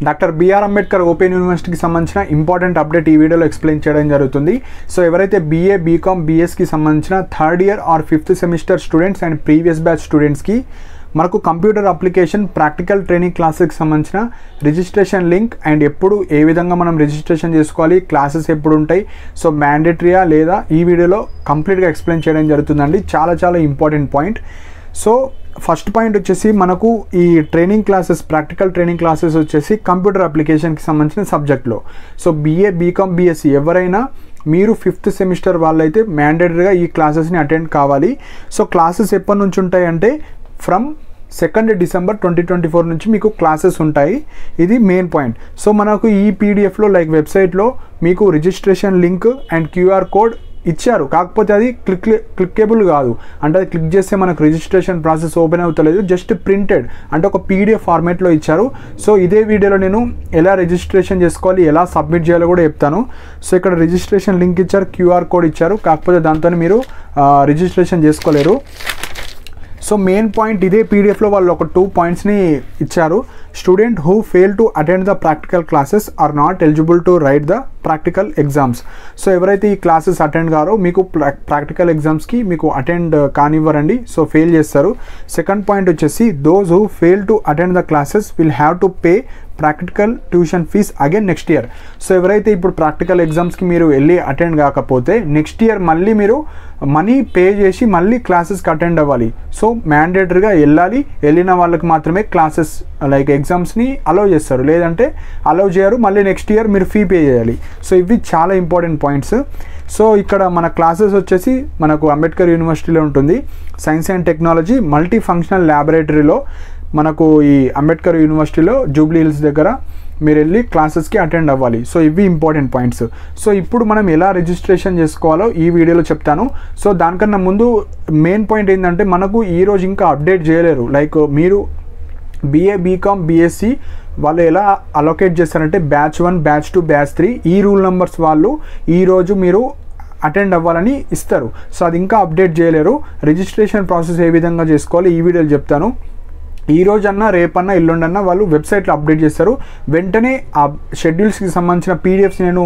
Doctor B R Ambedkar open యూనివర్సిటీకి సంబంధించిన important update ఈ వీడియోలో ఎక్స్ప్లెయిన్ చేయడం జరుగుతుంది. సో ఎవరైతే బీఏ బీకామ్ బీఎస్కి సంబంధించిన third year or fifth semester students and previous batch స్టూడెంట్స్కి మనకు కంప్యూటర్ అప్లికేషన్ ప్రాక్టికల్ ట్రైనింగ్ క్లాసెస్కి సంబంధించిన రిజిస్ట్రేషన్ లింక్ అండ్ ఎప్పుడు ఏ విధంగా మనం రిజిస్ట్రేషన్ చేసుకోవాలి, క్లాసెస్ ఎప్పుడు ఉంటాయి, సో మ్యాండేటరీయా లేదా ఈ వీడియోలో కంప్లీట్గా ఎక్స్ప్లెయిన్ చేయడం జరుగుతుందండి. చాలా important point. So first point వచ్చేసి మనకు ఈ training classes practical training classes వచ్చేసి కంప్యూటర్ అప్లికేషన్కి సంబంధించిన సబ్జెక్ట్లో. సో బీఏ బీకామ్ బీఎస్సీ ఎవరైనా మీరు ఫిఫ్త్ సెమిస్టర్ వాళ్ళైతే మ్యాండేటరీగా ఈ క్లాసెస్ని అటెండ్ కావాలి. సో క్లాసెస్ ఎప్పటి నుంచి ఉంటాయంటే ఫ్రమ్ 2 డిసెంబర్ 2024 నుంచి మీకు క్లాసెస్ ఉంటాయి. ఇది మెయిన్ పాయింట్. సో మనకు ఈ పీడిఎఫ్లో లైక్ వెబ్సైట్లో మీకు registration link and QR code ఇచ్చారు, కాకపోతే అది క్లిక్కేబుల్ కాదు. అంటే అది క్లిక్ చేస్తే మనకు రిజిస్ట్రేషన్ ప్రాసెస్ ఓపెన్ అవుతలేదు, జస్ట్ ప్రింటెడ్ అంటే ఒక పీడిఎఫ్ ఫార్మేట్లో ఇచ్చారు. సో ఇదే వీడియోలో నేను ఎలా రిజిస్ట్రేషన్ చేసుకోవాలి, ఎలా సబ్మిట్ చేయాలో కూడా చెప్తాను. సో ఇక్కడ రిజిస్ట్రేషన్ లింక్ ఇచ్చారు, క్యూఆర్ కోడ్ ఇచ్చారు, కాకపోతే దాంతో మీరు రిజిస్ట్రేషన్ చేసుకోలేరు. సో మెయిన్ పాయింట్ ఇదే పీడిఎఫ్లో వాళ్ళు ఒక 2 పాయింట్స్ని ఇచ్చారు. Student who fail to attend the practical classes are not eligible to write the practical exams. So ఎవరైతే ఈ క్లాసెస్ అటెండ్ కారో మీకు ప్రాక్టికల్ ఎగ్జామ్స్కి మీకు అటెండ్ కానివ్వరండి, సో ఫెయిల్ చేస్తారు. సెకండ్ పాయింట్ వచ్చేసి those who fail to attend the classes will have to pay practical tuition fees again next year. So ఎవరైతే ఇప్పుడు ప్రాక్టికల్ ఎగ్జామ్స్కి మీరు వెళ్ళి అటెండ్ కాకపోతే నెక్స్ట్ ఇయర్ మళ్ళీ మీరు మనీ పే చేసి మళ్ళీ క్లాసెస్కి అటెండ్ అవ్వాలి. సో మ్యాండేటరీగా వెళ్ళిన వాళ్ళకి మాత్రమే క్లాసెస్ లైక్ ఎగ్జామ్స్ని అలౌ చేస్తారు, లేదంటే అలౌ చేయరు. మళ్ళీ నెక్స్ట్ ఇయర్ మీరు ఫీ పే చేయాలి. సో ఇవి చాలా ఇంపార్టెంట్ పాయింట్స్. సో ఇక్కడ మన క్లాసెస్ వచ్చేసి మనకు అంబేద్కర్ యూనివర్సిటీలో ఉంటుంది. Science and technology multi functional ల్యాబొరేటరీలో మనకు ఈ అంబేద్కర్ యూనివర్సిటీలో జూబ్లీ హిల్స్ దగ్గర మీరు వెళ్ళి క్లాసెస్కి అటెండ్ అవ్వాలి. సో ఇవి ఇంపార్టెంట్ పాయింట్స్. సో ఇప్పుడు మనం ఎలా రిజిస్ట్రేషన్ చేసుకోవాలో ఈ వీడియోలో చెప్తాను. సో దానికన్నా ముందు మెయిన్ పాయింట్ ఏంటంటే మనకు ఈరోజు ఇంకా అప్డేట్ చేయలేరు. లైక్ మీరు బీఏ బీకామ్ బీఎస్సీ వాళ్ళు ఎలా అలొకేట్ చేస్తారంటే బ్యాచ్ 1 బ్యాచ్ 2 బ్యాచ్ 3 ఈ రూల్ నెంబర్స్ వాళ్ళు ఈరోజు మీరు అటెండ్ అవ్వాలని ఇస్తారు. సో అది ఇంకా అప్డేట్ చేయలేరు. రిజిస్ట్రేషన్ ప్రాసెస్ ఏ విధంగా చేసుకోవాలి ఈ వీడియోలో చెప్తాను. ఈ రోజన్నా రేపన్నా ఎల్లుండన్నా వాళ్ళు వెబ్సైట్లో అప్డేట్ చేస్తారు. వెంటనే ఆ షెడ్యూల్స్కి సంబంధించిన పీడిఎఫ్స్ నేను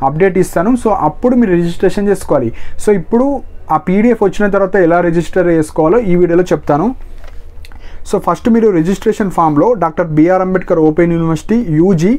అప్డేట్ ఇస్తాను. సో అప్పుడు మీరు రిజిస్ట్రేషన్ చేసుకోవాలి. సో ఇప్పుడు ఆ పీడిఎఫ్ వచ్చిన తర్వాత ఎలా రిజిస్టర్ చేసుకోవాలో ఈ వీడియోలో చెప్తాను. సో ఫస్ట్ మీరు రిజిస్ట్రేషన్ ఫామ్లో doctor B R Ambedkar open university UG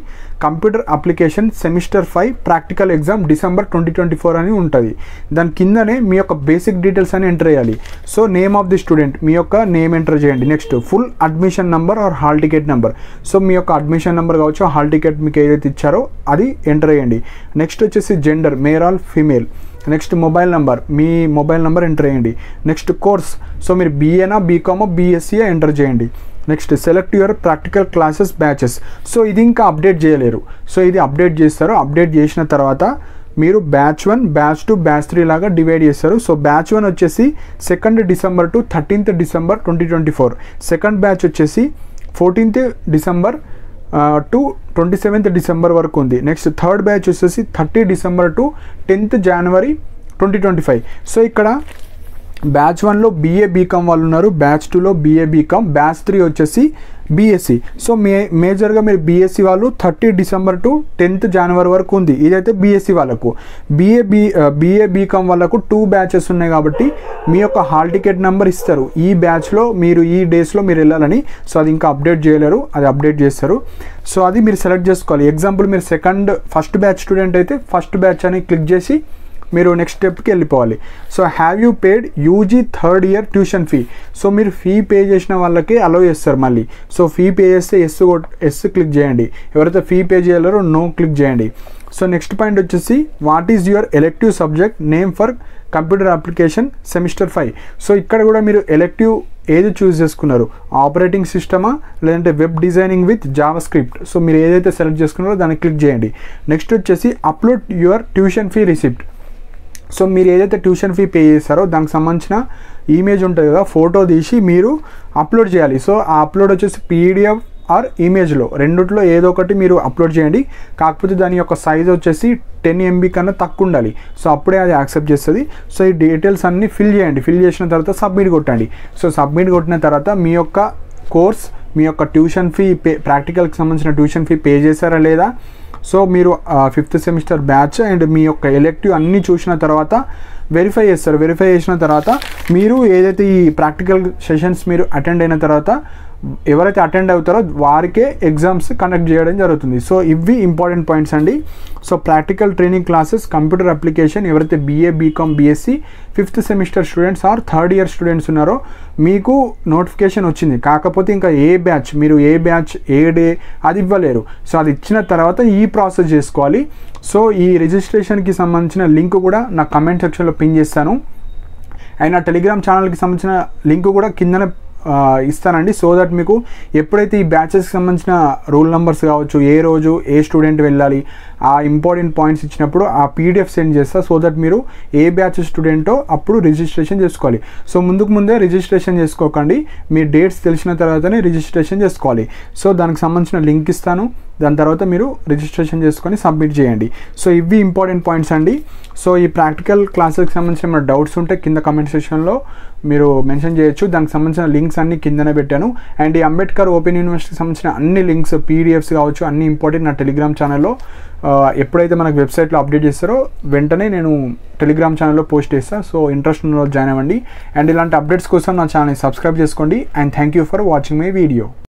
computer application semester 5 practical exam December 2024 అని ఉంటుంది. దాని కిందనే మీ యొక్క బేసిక్ డీటెయిల్స్ అని ఎంటర్ చేయాలి. So name of the student మీ యొక్క నేమ్ ఎంటర్ చేయండి. Next full admission number or hall ticket number. So మీ యొక్క అడ్మిషన్ నెంబర్ కావచ్చు, హాల్ టికెట్ మీకు ఏదైతే ఇచ్చారో అది ఎంటర్ చేయండి. నెక్స్ట్ వచ్చేసి gender male or female. Next mobile number, me mobile number enter చేయండి. నెక్స్ట్ కోర్స్, సో మీరు బీఏనా బీకామో బీఎస్సీఏ ఎంటర్ చేయండి. Next select your practical classes batches. So ఇది ఇంకా అప్డేట్ చేయలేరు. సో ఇది అప్డేట్ చేస్తారు. అప్డేట్ చేసిన తర్వాత మీరు బ్యాచ్ 1 బ్యాచ్ 2 బ్యాచ్ 3 లాగా డివైడ్ చేస్తారు. సో బ్యాచ్ 1 వచ్చేసి 2 December to 13th December 2024. Second batch వచ్చేసి 14th December to 27th December వరకు ఉంది. నెక్స్ట్ థర్డ్ బ్యాచ్ వచ్చేసి 30 December to 10th January 2025. So ఇక్కడ బ్యాచ్ 1లో బీఏ బీకామ్ వాళ్ళు ఉన్నారు, బ్యాచ్ 2లో బీఏ బీకామ్, బ్యాచ్ 3 వచ్చేసి బీఎస్సీ. సో మేజర్గా మీరు బీఎస్సీ వాళ్ళు 30 డిసెంబర్ టు 10th జనవరి వరకు ఉంది. ఇదైతే బీఎస్సీ వాళ్ళకు. బీఏ బీకామ్ వాళ్ళకు 2 బ్యాచెస్ ఉన్నాయి కాబట్టి మీ యొక్క హాల్ టికెట్ నెంబర్ ఇస్తారు. ఈ బ్యాచ్లో మీరు ఈ డేస్లో మీరు వెళ్ళాలని. సో అది ఇంకా అప్డేట్ చేయలేరు, అది అప్డేట్ చేస్తారు. సో అది మీరు సెలెక్ట్ చేసుకోవాలి. ఎగ్జాంపుల్ మీరు ఫస్ట్ బ్యాచ్ స్టూడెంట్ అయితే ఫస్ట్ బ్యాచ్ అని క్లిక్ చేసి మీరు నెక్స్ట్ స్టెప్కి వెళ్ళిపోవాలి. So have you paid UG third year tuition fee. So మీరు ఫీ పే చేసిన వాళ్ళకి అలౌ చేస్తారు మళ్ళీ. సో ఫీ పే చేస్తే ఎస్ క్లిక్ చేయండి. ఎవరైతే ఫీ పే చేయలేరో నో క్లిక్ చేయండి. సో నెక్స్ట్ పాయింట్ వచ్చేసి what is your elective subject name for computer application semester 5. So ఇక్కడ కూడా మీరు ఎలెక్టివ్ ఏది చూస్ చేసుకున్నారు, ఆపరేటింగ్ సిస్టమా లేదంటే web designing with Java script. So మీరు ఏదైతే సెలెక్ట్ చేసుకున్నారో దాన్ని క్లిక్ చేయండి. నెక్స్ట్ వచ్చేసి upload your tuition fee receipt. So మీరు ఏదైతే ట్యూషన్ ఫీ పే చేస్తారో దానికి సంబంధించిన ఇమేజ్ ఉంటుంది కదా, ఫోటో తీసి మీరు అప్లోడ్ చేయాలి. సో ఆ అప్లోడ్ వచ్చేసి పీడిఎఫ్ ఆర్ ఇమేజ్లో రెండిట్లో ఏదో ఒకటి మీరు అప్లోడ్ చేయండి. కాకపోతే దాని యొక్క సైజ్ వచ్చేసి 10 MB కన్నా తక్కువ ఉండాలి. సో అప్పుడే అది యాక్సెప్ట్ చేస్తుంది. సో ఈ డీటెయిల్స్ అన్నీ ఫిల్ చేయండి. ఫిల్ చేసిన తర్వాత సబ్మిట్ కొట్టండి. సో సబ్మిట్ కొట్టిన తర్వాత మీ యొక్క కోర్స్ మీ యొక్క ట్యూషన్ ఫీ ప్రాక్టికల్కి సంబంధించిన ట్యూషన్ ఫీ పే చేశారా లేదా, సో మీరు 5th సెమిస్టర్ బ్యాచ్ అండ్ మీ యొక్క ఎలెక్టివ్ అన్నీ చూసిన తర్వాత వెరిఫై చేస్తారు. వెరిఫై చేసిన తర్వాత మీరు ఏదైతే ఈ ప్రాక్టికల్ సెషన్స్ మీరు అటెండ్ అయిన తర్వాత ఎవరైతే అటెండ్ అవుతారో వారికే ఎగ్జామ్స్ కండక్ట్ చేయడం జరుగుతుంది. సో ఇవి ఇంపార్టెంట్ పాయింట్స్ అండి. So practical training classes, computer application ఎవరైతే BA BCom BSc 5th semester students or 3rd year students ఉన్నారో మీకు నోటిఫికేషన్ వచ్చింది, కాకపోతే ఇంకా ఏ బ్యాచ్ మీరు ఏ బ్యాచ్ ఏ డే అది ఇవ్వలేరు. సో అది ఇచ్చిన తర్వాత ఈ ప్రాసెస్ చేసుకోవాలి. సో ఈ రిజిస్ట్రేషన్కి సంబంధించిన లింక్ కూడా నా కమెంట్ సెక్షన్లో పిన్ చేస్తాను అండ్ నా టెలిగ్రామ్ ఛానల్కి సంబంధించిన లింక్ కూడా కిందన ఇస్తానండి. సో దట్ మీకు ఎప్పుడైతే ఈ బ్యాచెస్కి సంబంధించిన రూల్ నెంబర్స్ కావచ్చు, ఏ రోజు ఏ స్టూడెంట్ వెళ్ళాలి, ఆ ఇంపార్టెంట్ పాయింట్స్ ఇచ్చినప్పుడు ఆ PDF సెండ్ చేస్తా. సో దట్ మీరు ఏ బ్యాచ్ స్టూడెంటో అప్పుడు రిజిస్ట్రేషన్ చేసుకోవాలి. సో ముందే రిజిస్ట్రేషన్ చేసుకోకండి, మీ డేట్స్ తెలిసిన తర్వాతనే రిజిస్ట్రేషన్ చేసుకోవాలి. సో దానికి సంబంధించిన లింక్ ఇస్తాను, దాని తర్వాత మీరు రిజిస్ట్రేషన్ చేసుకొని సబ్మిట్ చేయండి. సో ఇవి ఇంపార్టెంట్ పాయింట్స్ అండి. సో ఈ ప్రాక్టికల్ క్లాసెస్కి సంబంధించిన ఏమైనా డౌట్స్ ఉంటే కింద కమెంట్ సెక్షన్లో మీరు మెన్షన్ చేయొచ్చు. దానికి సంబంధించిన లింక్స్ అన్ని కిందనే పెట్టాను. అండ్ ఈ అంబేద్కర్ ఓపెన్ యూనివర్సిటీకి సంబంధించిన అన్ని లింక్స్ PDFs కావచ్చు అన్ని ఇంపార్టెంట్ నా టెలిగ్రామ్ ఛానల్లో ఎప్పుడైతే మనకు వెబ్సైట్లో అప్డేట్ చేస్తారో వెంటనే నేను టెలిగ్రామ్ ఛానల్లో పోస్ట్ చేస్తాను. సో ఇంట్రెస్ట్ ఉన్న వాళ్ళు జాయిన్ అవ్వండి అండ్ ఇలాంటి అప్డేట్స్ కోసం నా ఛానల్ని సబ్స్క్రైబ్ చేసుకోండి. And thank you for watching my video.